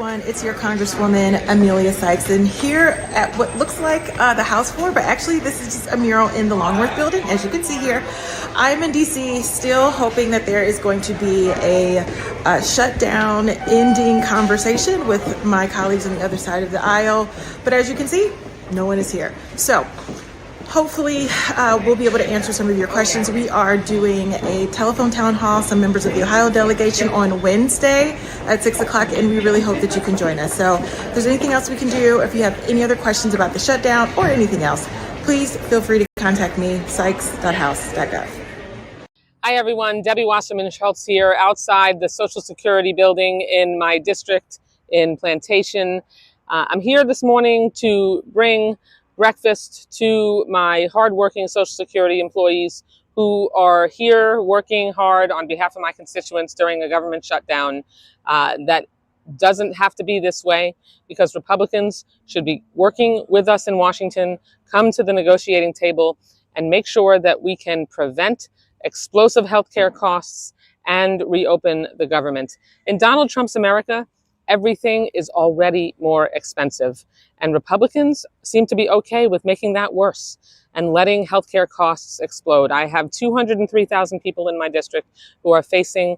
everyone, it's your Congresswoman Emilia Sykes, and here at what looks like the House floor, but actually this is just a mural in the Longworth building. As you can see here, I'm in DC, still hoping that there is going to be a shutdown ending conversation with my colleagues on the other side of the aisle, but as you can see, no one is here. So hopefully we'll be able to answer some of your questions. We are doing a telephone town hall, some members of the Ohio delegation on Wednesday at 6 o'clock, and we really hope that you can join us. So if there's anything else we can do, if you have any other questions about the shutdown or anything else, please feel free to contact me, sykes.house.gov. Hi everyone, Debbie Wasserman Schultz here outside the Social Security building in my district in Plantation. I'm here this morning to bring breakfast to my hardworking Social Security employees who are here working hard on behalf of my constituents during a government shutdown. That doesn't have to be this way, because Republicans should be working with us in Washington, come to the negotiating table, and make sure that we can prevent explosive healthcare costs and reopen the government. In Donald Trump's America, everything is already more expensive, and Republicans seem to be okay with making that worse and letting healthcare costs explode. I have 203,000 people in my district who are facing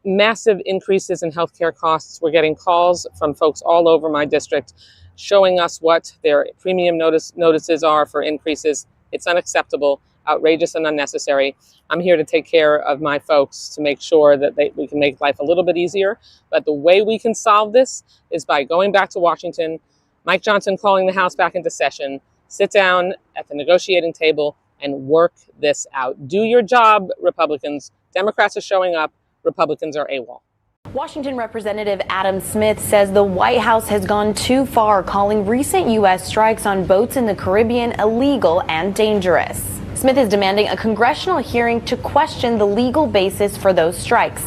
massive increases in healthcare costs. We're getting calls from folks all over my district showing us what their premium notices are for increases. It's unacceptable, outrageous, and unnecessary. I'm here to take care of my folks to make sure that we can make life a little bit easier. But the way we can solve this is by going back to Washington, Mike Johnson calling the House back into session, sit down at the negotiating table and work this out. Do your job, Republicans. Democrats are showing up. Republicans are AWOL. Washington Representative Adam Smith says the White House has gone too far, calling recent U.S. strikes on boats in the Caribbean illegal and dangerous. Smith is demanding a congressional hearing to question the legal basis for those strikes.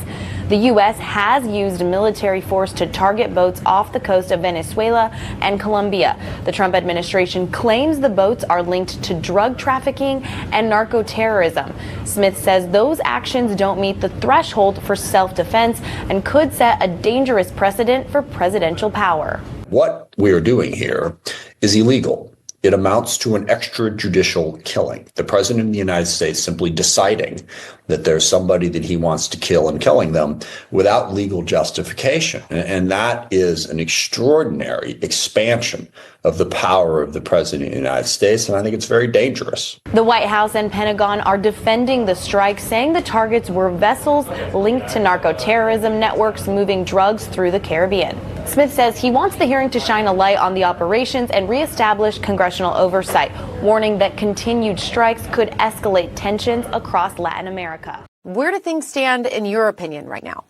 The U.S. has used military force to target boats off the coast of Venezuela and Colombia. The Trump administration claims the boats are linked to drug trafficking and narco-terrorism. Smith says those actions don't meet the threshold for self-defense and could set a dangerous precedent for presidential power. What we are doing here is illegal. It amounts to an extrajudicial killing. The president of the United States simply deciding that there's somebody that he wants to kill and killing them without legal justification. And that is an extraordinary expansion of the power of the president of the United States. And I think it's very dangerous. The White House and Pentagon are defending the strike, saying the targets were vessels linked to narco-terrorism networks moving drugs through the Caribbean. Smith says he wants the hearing to shine a light on the operations and reestablish congressional oversight, warning that continued strikes could escalate tensions across Latin America. Where do things stand in your opinion right now?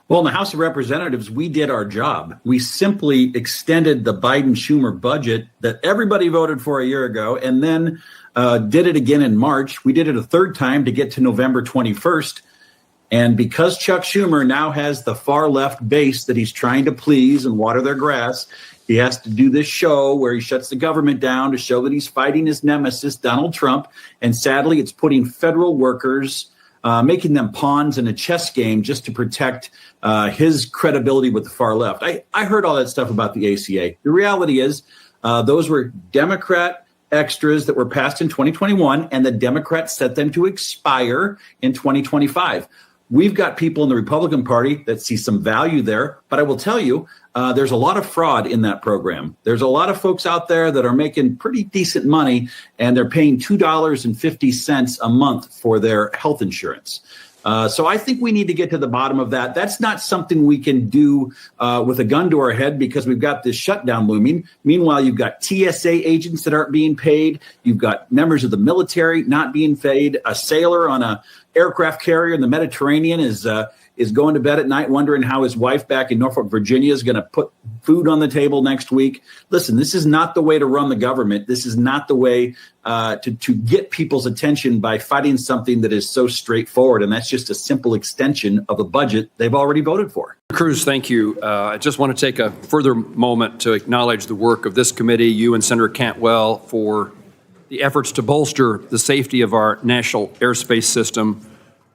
Well, in the House of Representatives, we did our job. We simply extended the Biden-Schumer budget that everybody voted for a year ago, and then did it again in March. We did it a third time to get to November 21st. And because Chuck Schumer now has the far left base that he's trying to please and water their grass, he has to do this show where he shuts the government down to show that he's fighting his nemesis, Donald Trump. And sadly, it's putting federal workers, making them pawns in a chess game just to protect his credibility with the far left. I heard all that stuff about the ACA. The reality is those were Democrat extras that were passed in 2021, and the Democrats set them to expire in 2025. We've got people in the Republican Party that see some value there, but I will tell you, there's a lot of fraud in that program. There's a lot of folks out there that are making pretty decent money, and they're paying $2.50 a month for their health insurance. So I think we need to get to the bottom of that. That's not something we can do with a gun to our head because we've got this shutdown looming. Meanwhile, you've got TSA agents that aren't being paid. You've got members of the military not being paid. A sailor on a aircraft carrier in the Mediterranean is going to bed at night wondering how his wife back in Norfolk, Virginia is going to put food on the table next week. Listen, this is not the way to run the government. This is not the way to get people's attention by fighting something that is so straightforward. And that's just a simple extension of a budget they've already voted for. Cruz, thank you. I just want to take a further moment to acknowledge the work of this committee, you and Senator Cantwell, for the efforts to bolster the safety of our national airspace system.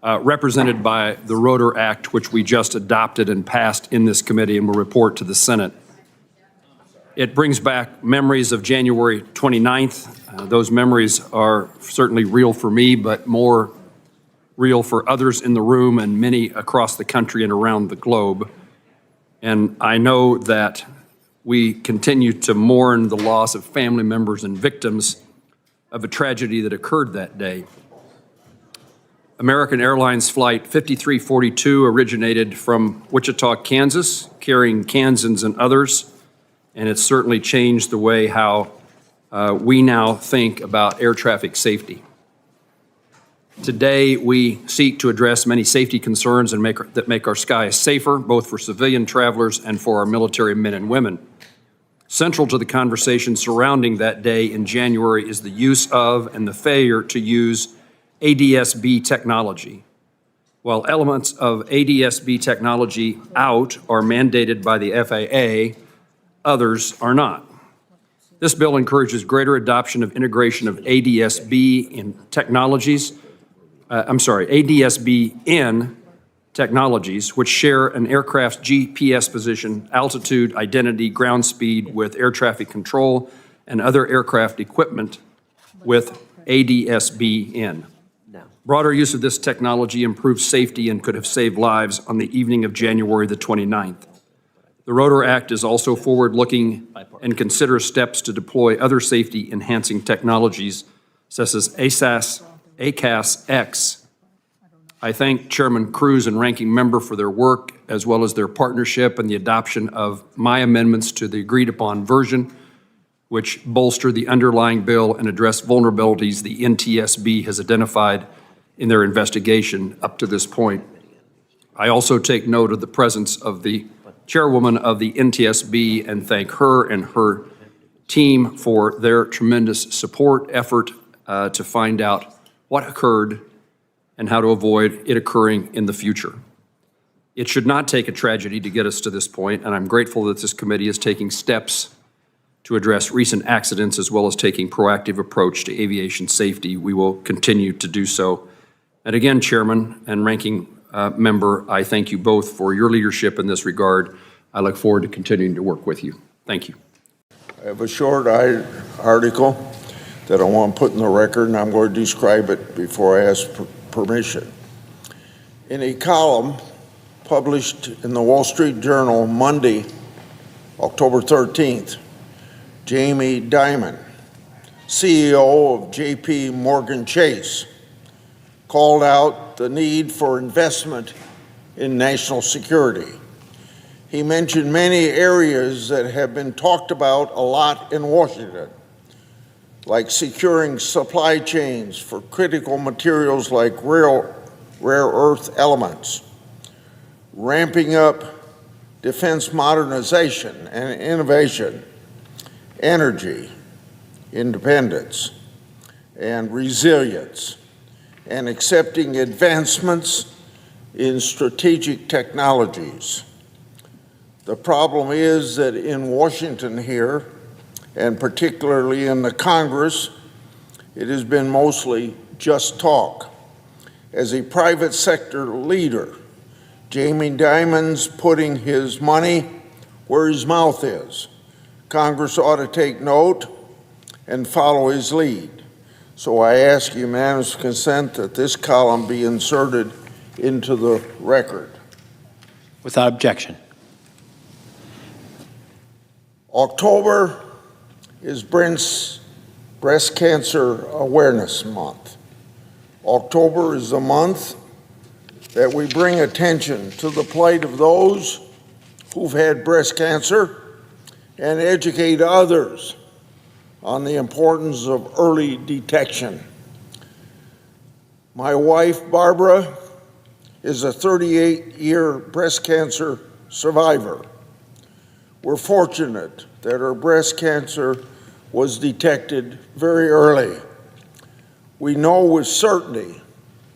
represented by the Rotor Act, which we just adopted and passed in this committee and will report to the Senate. It brings back memories of January 29th. Those memories are certainly real for me, but more real for others in the room and many across the country and around the globe. And I know that we continue to mourn the loss of family members and victims of a tragedy that occurred that day. American Airlines Flight 5342 originated from Wichita, Kansas, carrying Kansans and others, and it's certainly changed the way how we now think about air traffic safety. Today, we seek to address many safety concerns that make our skies safer, both for civilian travelers and for our military men and women. Central to the conversation surrounding that day in January is the use of and the failure to use ADS-B technology. While elements of ADS-B technology out are mandated by the FAA, others are not. This bill encourages greater adoption of integration of ADS-B in technologies, ADS-B in technologies which share an aircraft's GPS position, altitude, identity, ground speed with air traffic control and other aircraft equipment with ADS-B in. Broader use of this technology improves safety and could have saved lives on the evening of January the 29th. The Rotor Act is also forward-looking and considers steps to deploy other safety-enhancing technologies such as ACAS-X. I thank Chairman Cruz and Ranking Member for their work, as well as their partnership and the adoption of my amendments to the agreed-upon version, which bolster the underlying bill and address vulnerabilities the NTSB has identified in their investigation up to this point. I also take note of the presence of the chairwoman of the NTSB and thank her and her team for their tremendous support effort to find out what occurred and how to avoid it occurring in the future. It should not take a tragedy to get us to this point, and I'm grateful that this committee is taking steps to address recent accidents as well as taking proactive approach to aviation safety. We will continue to do so. And again, Chairman and Ranking Member, I thank you both for your leadership in this regard. I look forward to continuing to work with you. Thank you. I have a short article that I want to put in the record, and I'm going to describe it before I ask permission. In a column published in the Wall Street Journal Monday, October 13th, Jamie Dimon, CEO of J.P. Morgan Chase, called out the need for investment in national security. He mentioned many areas that have been talked about a lot in Washington, like securing supply chains for critical materials like rare earth elements, ramping up defense modernization and innovation, energy, independence, and resilience, and accepting advancements in strategic technologies. The problem is that in Washington here, and particularly in the Congress, it has been mostly just talk. As a private sector leader, Jamie Dimon's putting his money where his mouth is. Congress ought to take note and follow his lead. So I ask unanimous consent that this column be inserted into the record. Without objection. October is Breast Cancer Awareness Month. October is the month that we bring attention to the plight of those who've had breast cancer and educate others on the importance of early detection. My wife, Barbara, is a 38-year breast cancer survivor. We're fortunate that her breast cancer was detected very early. We know with certainty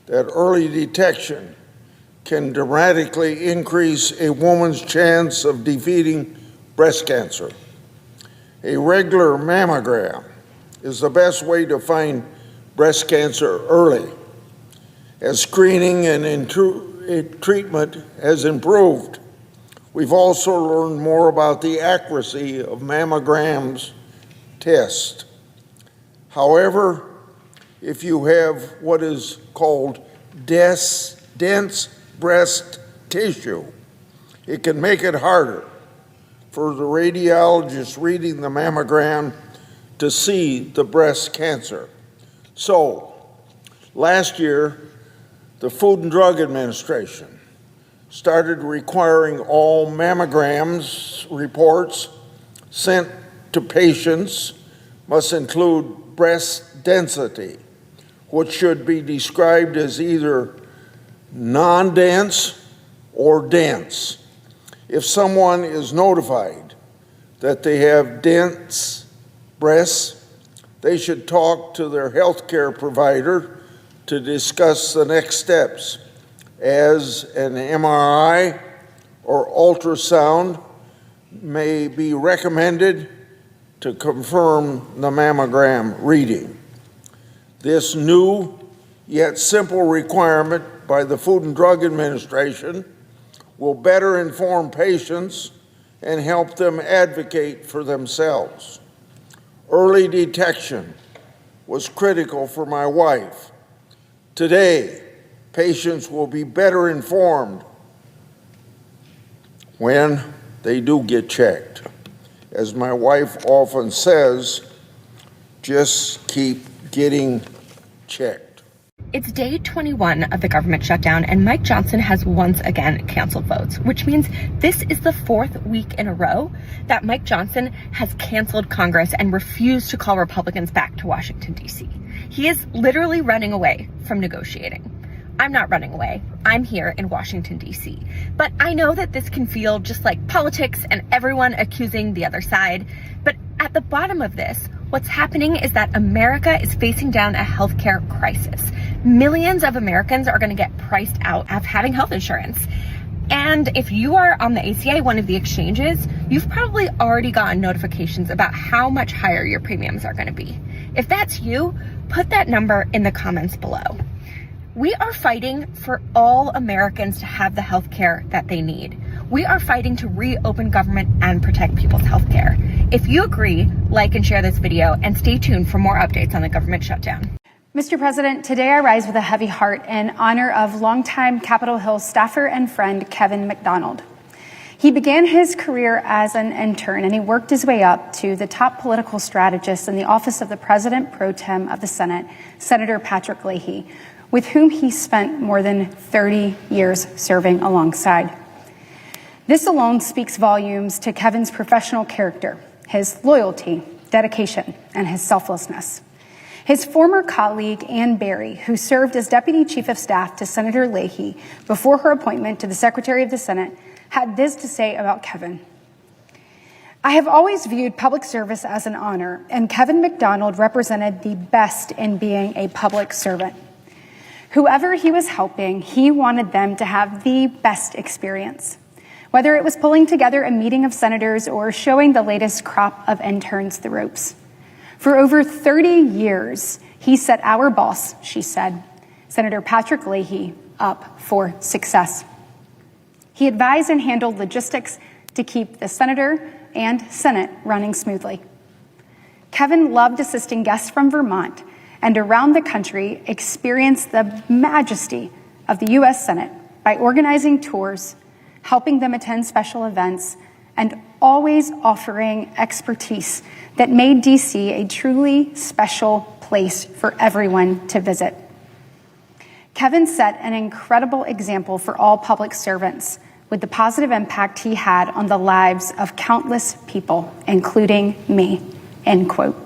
that early detection can dramatically increase a woman's chance of defeating breast cancer. A regular mammogram is the best way to find breast cancer early. as screening and treatment has improved. We've also learned more about the accuracy of mammograms test. However, if you have what is called dense breast tissue, it can make it harder for the radiologist reading the mammogram to see the breast cancer. So, last year, the Food and Drug Administration started requiring all mammograms reports sent to patients must include breast density, which should be described as either non-dense or dense. If someone is notified that they have dense breasts, they should talk to their healthcare provider to discuss the next steps, as an MRI or ultrasound may be recommended to confirm the mammogram reading. This new yet simple requirement by the Food and Drug Administration will better inform patients and help them advocate for themselves. Early detection was critical for my wife. Today, patients will be better informed when they do get checked. As my wife often says, just keep getting checked. It's day 21 of the government shutdown, and Mike Johnson has once again canceled votes, which means this is the 4th week in a row that Mike Johnson has canceled Congress and refused to call Republicans back to Washington, D.C. He is literally running away from negotiating. I'm not running away. I'm here in Washington, D.C. But I know that this can feel just like politics and everyone accusing the other side. But at the bottom of this, what's happening is that America is facing down a healthcare crisis. Millions of Americans are going to get priced out of having health insurance. And if you are on the ACA, one of the exchanges, you've probably already gotten notifications about how much higher your premiums are going to be. If that's you, put that number in the comments below. We are fighting for all Americans to have the health care that they need. We are fighting to reopen government and protect people's health care. If you agree, like and share this video, and stay tuned for more updates on the government shutdown. Mr. President, today I rise with a heavy heart in honor of longtime Capitol Hill staffer and friend Kevin McDonald. He began his career as an intern, and he worked his way up to the top political strategist in the office of the President Pro Tem of the Senate, Senator Patrick Leahy, with whom he spent more than 30 years serving alongside. This alone speaks volumes to Kevin's professional character, his loyalty, dedication, and his selflessness. His former colleague, Ann Berry, who served as Deputy Chief of Staff to Senator Leahy before her appointment to the Secretary of the Senate, had this to say about Kevin. I have always viewed public service as an honor, and Kevin McDonald represented the best in being a public servant. Whoever he was helping, he wanted them to have the best experience. Whether it was pulling together a meeting of senators or showing the latest crop of interns the ropes. For over 30 years, he set our boss, she said, Senator Patrick Leahy, up for success. He advised and handled logistics to keep the senator and Senate running smoothly. Kevin loved assisting guests from Vermont and around the country experience the majesty of the U.S. Senate by organizing tours, helping them attend special events, and always offering expertise that made D.C. a truly special place for everyone to visit. Kevin set an incredible example for all public servants with the positive impact he had on the lives of countless people, including me, end quote.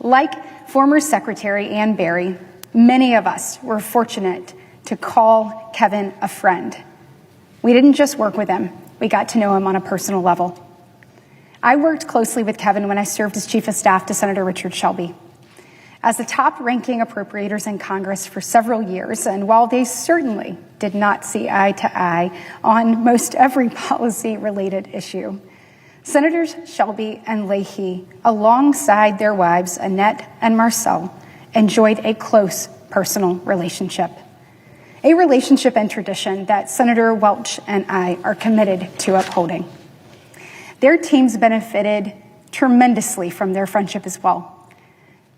Like former Secretary Ann Berry, many of us were fortunate to call Kevin a friend. We didn't just work with him, we got to know him on a personal level. I worked closely with Kevin when I served as Chief of Staff to Senator Richard Shelby. As the top-ranking appropriators in Congress for several years, and while they certainly did not see eye to eye on most every policy-related issue, Senators Shelby and Leahy, alongside their wives Annette and Marcel, enjoyed a close personal relationship. A relationship and tradition that Senator Welch and I are committed to upholding. Their teams benefited tremendously from their friendship as well.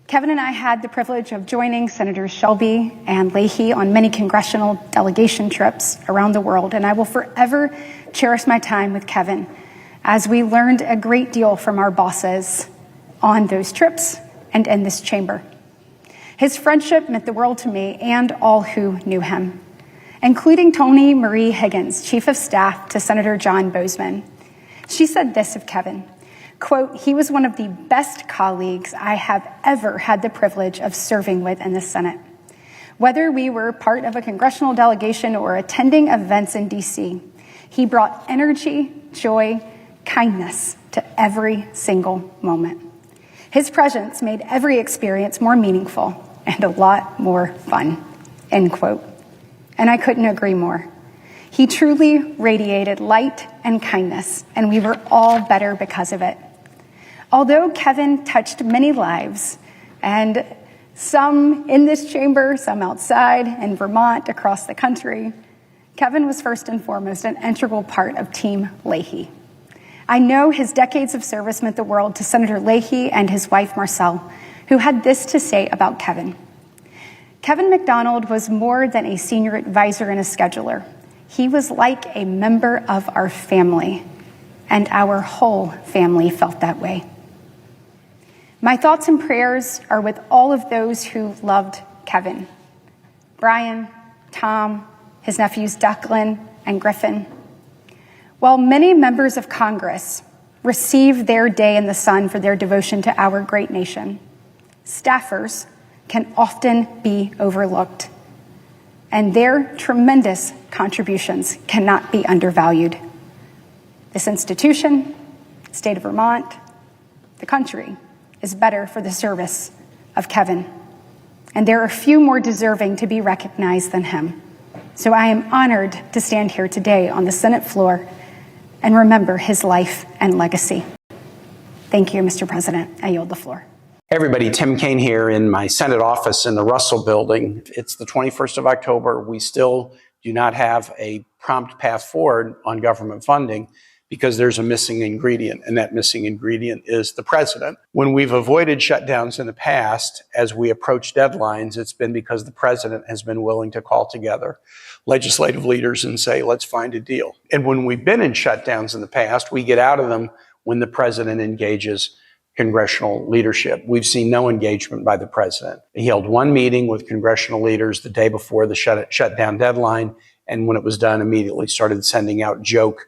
Kevin and I had the privilege of joining Senators Shelby and Leahy on many congressional delegation trips around the world, and I will forever cherish my time with Kevin as we learned a great deal from our bosses on those trips and in this chamber. His friendship meant the world to me and all who knew him, including Toni Marie Higgins, Chief of Staff to Senator John Boozman. She said this of Kevin, quote, "He was one of the best colleagues I have ever had the privilege of serving with in the Senate. Whether we were part of a congressional delegation or attending events in D.C., he brought energy, joy, kindness to every single moment. His presence made every experience more meaningful and a lot more fun," end quote. And I couldn't agree more. He truly radiated light and kindness, and we were all better because of it. Although Kevin touched many lives, and some in this chamber, some outside, in Vermont, across the country, Kevin was first and foremost an integral part of Team Leahy. I know his decades of service meant the world to Senator Leahy and his wife, Marcelle, who had this to say about Kevin. Kevin McDonald was more than a senior advisor and a scheduler. He was like a member of our family, and our whole family felt that way. My thoughts and prayers are with all of those who loved Kevin. Brian, Tom, his nephews Declan and Griffin. While many members of Congress receive their day in the sun for their devotion to our great nation, staffers can often be overlooked, and their tremendous contributions cannot be undervalued. This institution, the state of Vermont, the country is better for the service of Kevin, and there are few more deserving to be recognized than him. So I am honored to stand here today on the Senate floor and remember his life and legacy. Thank you, Mr. President. I yield the floor. Hey everybody, Tim Kaine here in my Senate office in the Russell Building. It's the 21st of October. We still do not have a prompt path forward on government funding because there's a missing ingredient, and that missing ingredient is the president. When we've avoided shutdowns in the past, as we approach deadlines, it's been because the president has been willing to call together legislative leaders and say, let's find a deal. And when we've been in shutdowns in the past, we get out of them when the president engages congressional leadership. We've seen no engagement by the president. He held one meeting with congressional leaders the day before the shutdown deadline, and when it was done, immediately started sending out joke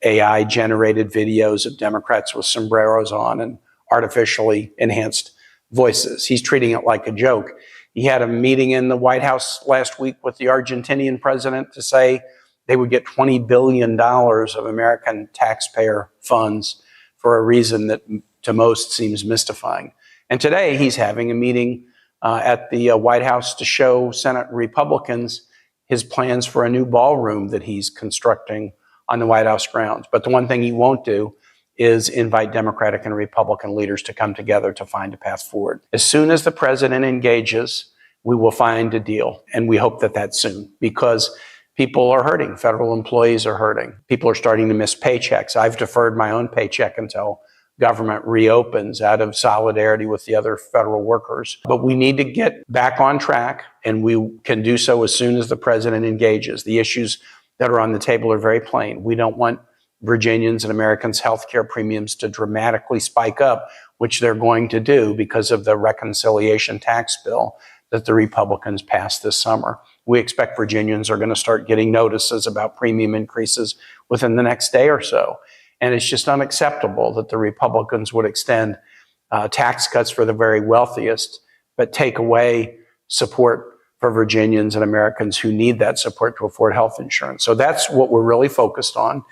AI-generated videos of Democrats with sombreros on and artificially enhanced voices. He's treating it like a joke. He had a meeting in the White House last week with the Argentinian president to say they would get $20 billion of American taxpayer funds for a reason that to most seems mystifying. And today he's having a meeting at the White House to show Senate Republicans his plans for a new ballroom that he's constructing on the White House grounds. But the one thing he won't do is invite Democratic and Republican leaders to come together to find a path forward. As soon as the president engages, we will find a deal. And we hope that that's soon, because people are hurting. Federal employees are hurting. People are starting to miss paychecks. I've deferred my own paycheck until government reopens out of solidarity with the other federal workers. But we need to get back on track, and we can do so as soon as the president engages. The issues that are on the table are very plain. We don't want Virginians and Americans' health care premiums to dramatically spike up, which they're going to do because of the reconciliation tax bill that the Republicans passed this summer. We expect Virginians are going to start getting notices about premium increases within the next day or so. And it's just unacceptable that the Republicans would extend tax cuts for the very wealthiest, but take away support for Virginians and Americans who need that support to afford health insurance. So that's what we're really focused on.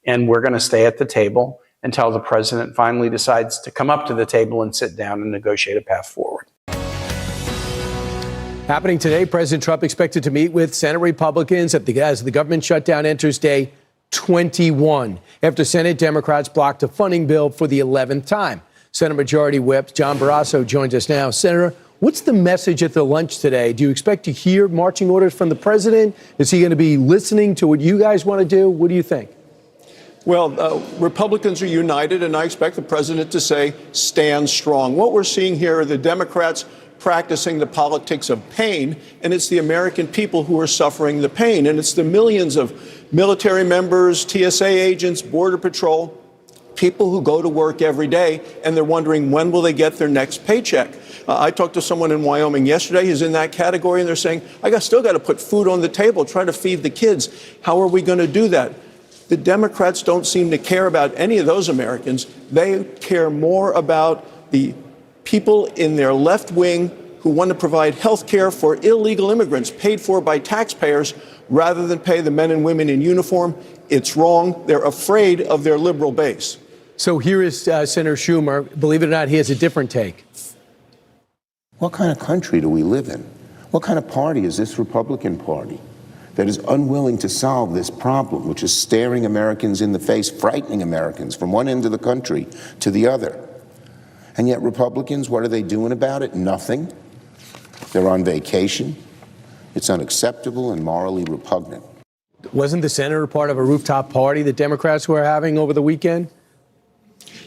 And we're going to stay at the table until the president finally decides to come up to the table and sit down and negotiate a path forward. Happening today, President Trump expected to meet with Senate Republicans as the government shutdown enters day 21, after Senate Democrats blocked a funding bill for the 11th time. Senate Majority Whip John Barrasso joins us now. Senator, What's the message at the lunch today? Do you expect to hear marching orders from the president? Is he going to be listening to what you guys want to do? What do you think? Well, Republicans are united, and I expect the president to say, stand strong. What we're seeing here are the Democrats practicing the politics of pain, and it's the American people who are suffering the pain. And it's the millions of military members, TSA agents, Border Patrol, people who go to work every day, and they're wondering when will they get their next paycheck. I talked to someone in Wyoming yesterday who's in that category, and they're saying, still got to put food on the table, try to feed the kids. How are we going to do that? The Democrats don't seem to care about any of those Americans. They care more about the people in their left wing who want to provide health care for illegal immigrants paid for by taxpayers rather than pay the men and women in uniform. It's wrong. They're afraid of their liberal base. So here is Senator Schumer. Believe it or not, he has a different take. What kind of country do we live in? What kind of party is this Republican Party that is unwilling to solve this problem, which is staring Americans in the face, frightening Americans from one end of the country to the other? And yet Republicans, what are they doing about it? Nothing. They're on vacation. It's unacceptable and morally repugnant. Wasn't the senator part of a rooftop party that Democrats were having over the weekend?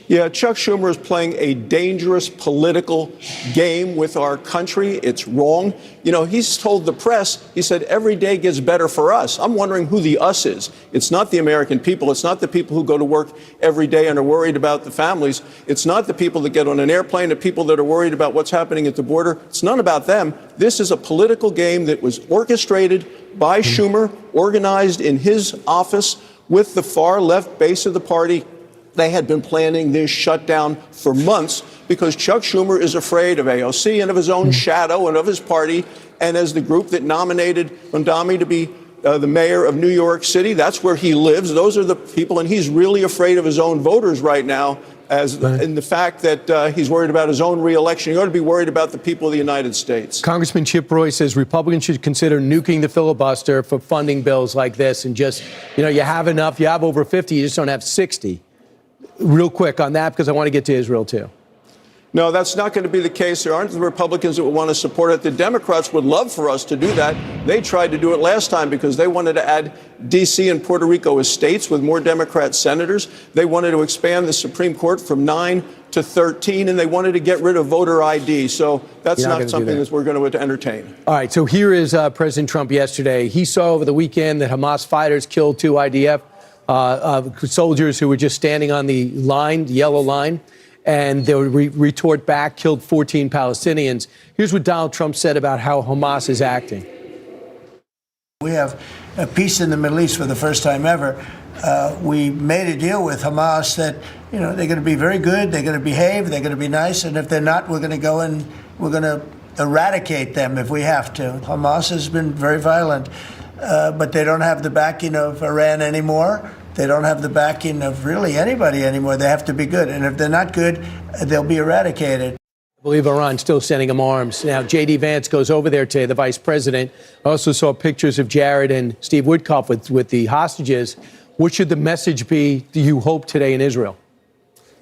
Yeah, Chuck Schumer is playing a dangerous political game with our country. It's wrong. He's told the press, he said, every day gets better for us. I'm wondering who the us is. It's not the American people. It's not the people who go to work every day and are worried about the families. It's not the people that get on an airplane, the people that are worried about what's happening at the border. It's none about them. This is a political game that was orchestrated by Schumer, organized in his office with the far left base of the party. They had been planning this shutdown for months because Chuck Schumer is afraid of AOC and of his own shadow and of his party. And as the group that nominated Mondami to be the mayor of New York City, that's where he lives. Those are the people. And he's really afraid of his own voters right now, in the fact that he's worried about his own reelection. He ought to be worried about the people of the United States. Congressman Chip Roy says Republicans should consider nuking the filibuster for funding bills like this and just, you have enough. You have over 50. You just don't have 60. Real quick on that, because I want to get to Israel, too. No, that's not going to be the case. There aren't the Republicans that would want to support it. The Democrats would love for us to do that. They tried to do it last time because they wanted to add D.C. and Puerto Rico as states with more Democrat senators. They wanted to expand the Supreme Court from 9 to 13, and they wanted to get rid of voter ID. So that's not something that we're going to entertain. All right, so here is President Trump yesterday. He saw over the weekend that Hamas fighters killed 2 IDF soldiers who were just standing on the line, the yellow line, and they would retort back, killed 14 Palestinians. Here's what Donald Trump said about how Hamas is acting. We have a peace in the Middle East for the first time ever. We made a deal with Hamas that, they're going to be very good, they're going to behave, they're going to be nice, and if they're not, we're going to go and we're going to eradicate them if we have to. Hamas has been very violent, but they don't have the backing of Iran anymore. They don't have the backing of really anybody anymore. They have to be good. And if they're not good, they'll be eradicated. I believe Iran's still sending them arms. Now, J.D. Vance goes over there today, the vice president. I also saw pictures of Jared and Steve Woodcock with the hostages. What should the message be, do you hope, today in Israel?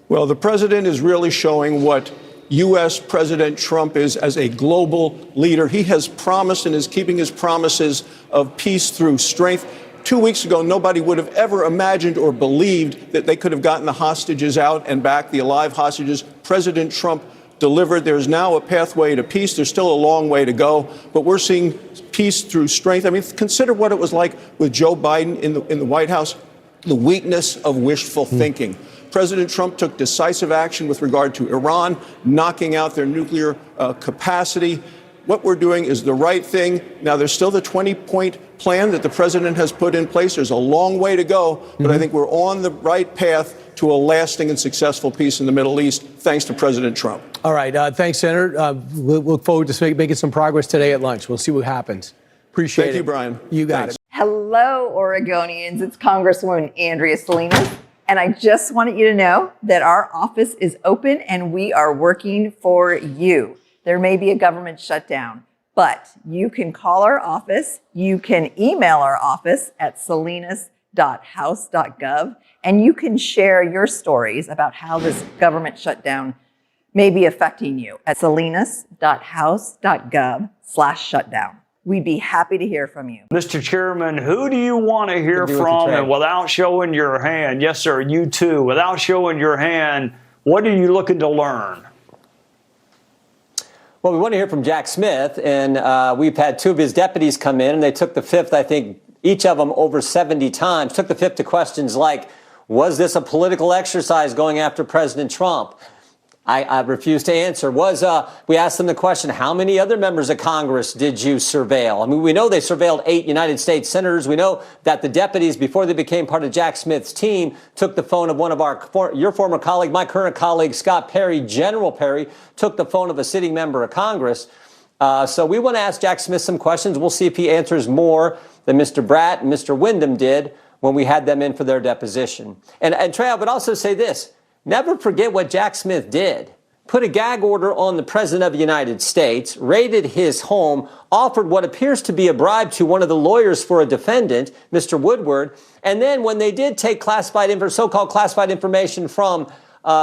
Well, the president is really showing what U.S. President Trump is as a global leader. He has promised and is keeping his promises of peace through strength. 2 weeks ago, nobody would have ever imagined or believed that they could have gotten the hostages out and back, the alive hostages. President Trump delivered. There's now a pathway to peace. There's still a long way to go, but we're seeing peace through strength. I mean, consider what it was like with Joe Biden in the White House, the weakness of wishful thinking. President Trump took decisive action with regard to Iran, knocking out their nuclear capacity. What we're doing is the right thing. Now, there's still the 20-point plan that the president has put in place. There's a long way to go, but I think we're on the right path to a lasting and successful peace in the Middle East, thanks to President Trump. All right. Thanks, Senator. We'll look forward to making some progress today at lunch. We'll see what happens. Appreciate it. Thank you, Brian. You got it. Hello, Oregonians. It's Congresswoman Andrea Salinas. And I just wanted you to know that our office is open and we are working for you. There may be a government shutdown, but you can call our office. You can email our office at salinas.house.gov, and you can share your stories about how this government shutdown may be affecting you at salinas.house.gov/shutdown. We'd be happy to hear from you. Mr. Chairman, who do you want to hear from? And without showing your hand, yes, sir, you too, without showing your hand, what are you looking to learn? Well, we want to hear from Jack Smith, and we've had two of his deputies come in, and they took the fifth, I think, each of them over 70 times, took the fifth to questions like, was this a political exercise going after President Trump? I refuse to answer. We asked them the question, how many other members of Congress did you surveil? I mean, we know they surveilled 8 United States senators. We know that the deputies, before they became part of Jack Smith's team, took the phone of one of your former colleague, my current colleague, Scott Perry, General Perry, took the phone of a sitting member of Congress. So we want to ask Jack Smith some questions. We'll see if he answers more than Mr. Bratt and Mr. Wyndham did when we had them in for their deposition. And Trey, I would also say this. Never forget what Jack Smith did. Put a gag order on the President of the United States, raided his home, offered what appears to be a bribe to one of the lawyers for a defendant, Mr. Woodward, and then when they did take so-called classified information from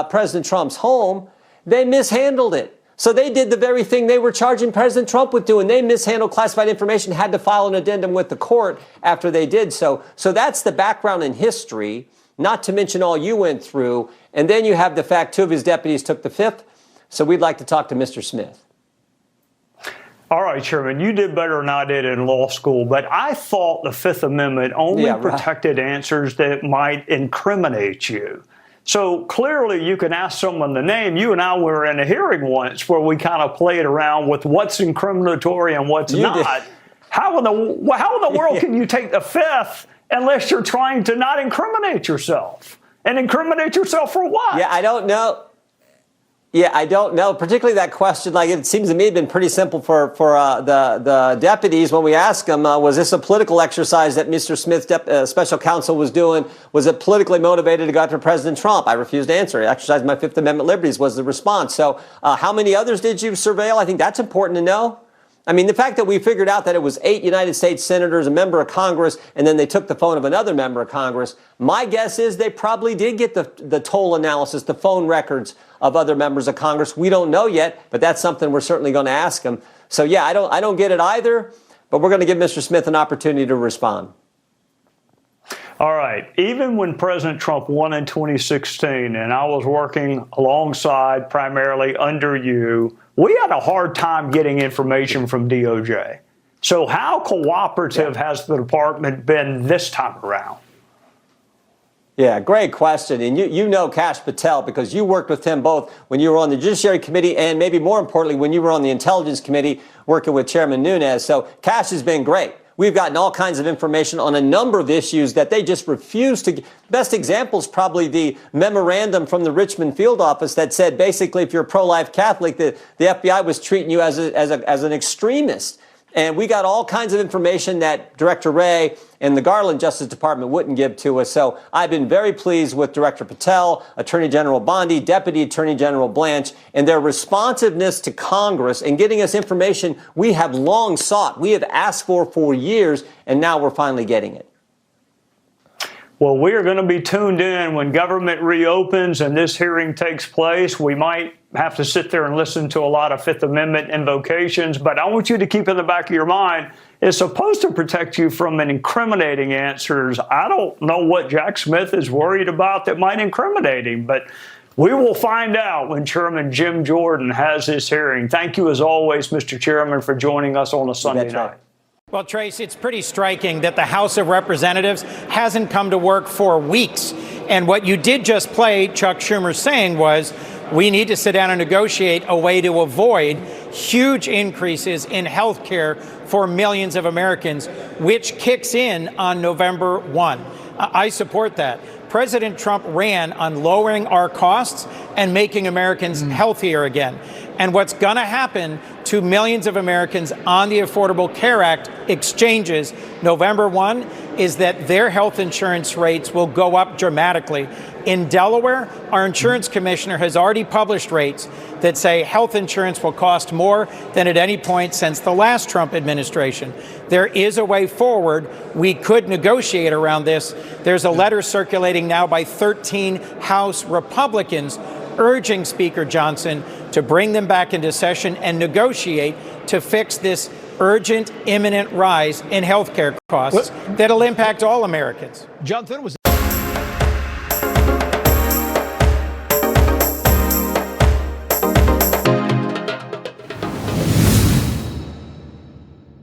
President Trump's home, they mishandled it. So they did the very thing they were charging President Trump with doing. They mishandled classified information, had to file an addendum with the court after they did so. So that's the background in history, not to mention all you went through. And then you have the fact 2 of his deputies took the fifth. So we'd like to talk to Mr. Smith. All right, Chairman, you did better than I did in law school, but I thought the Fifth Amendment only protected answers that might incriminate you. So clearly you can ask someone the name. You and I were in a hearing once where we kind of played around with what's incriminatory and what's not. How in the world can you take the Fifth unless you're trying to not incriminate yourself? And incriminate yourself for what? Yeah, I don't know. Particularly that question, like it seems to me, had been pretty simple for the deputies when we asked them, was this a political exercise that Mr. Smith's special counsel was doing? Was it politically motivated to go after President Trump? I refused to answer. I exercised my Fifth Amendment liberties was the response. So how many others did you surveil? I think that's important to know. I mean, the fact that we figured out that it was 8 United States senators, a member of Congress, and then they took the phone of another member of Congress, my guess is they probably did get the toll analysis, the phone records of other members of Congress. We don't know yet, but that's something we're certainly going to ask them. So, yeah, I don't get it either, but we're going to give Mr. Smith an opportunity to respond. All right. Even when President Trump won in 2016, and I was working alongside, primarily under you, we had a hard time getting information from DOJ. So how cooperative has the department been this time around? Yeah, great question. And you know Kash Patel because you worked with him both when you were on the Judiciary Committee and maybe more importantly when you were on the Intelligence Committee working with Chairman Nunes. So Kash has been great. We've gotten all kinds of information on a number of issues that they just refuse to. Best example is probably the memorandum from the Richmond field office that said basically if you're a pro-life Catholic, the FBI was treating you as an extremist. And we got all kinds of information that Director Wray and the Garland Justice Department wouldn't give to us. So I've been very pleased with Director Patel, Attorney General Bondi, Deputy Attorney General Blanche, and their responsiveness to Congress and getting us information we have long sought. We have asked for years, and now we're finally getting it. Well, we are going to be tuned in when government reopens and this hearing takes place. We might have to sit there and listen to a lot of Fifth Amendment invocations, but I want you to keep in the back of your mind, it's supposed to protect you from incriminating answers. I don't know what Jack Smith is worried about that might incriminate him, but we will find out when Chairman Jim Jordan has his hearing. Thank you, as always, Mr. Chairman, for joining us on a Sunday night. Well, Trace, it's pretty striking that the House of Representatives hasn't come to work for weeks. And what you did just play Chuck Schumer saying was, we need to sit down and negotiate a way to avoid huge increases in health care for millions of Americans, which kicks in on November 1. I support that. President Trump ran on lowering our costs and making Americans healthier again. And what's going to happen to millions of Americans on the Affordable Care Act exchanges November 1 is that their health insurance rates will go up dramatically. In Delaware, our insurance commissioner has already published rates that say health insurance will cost more than at any point since the last Trump administration. There is a way forward. We could negotiate around this. There's a letter circulating now by 13 House Republicans urging Speaker Johnson to bring them back into session and negotiate to fix this urgent, imminent rise in health care costs that'll impact all Americans. Jonathan was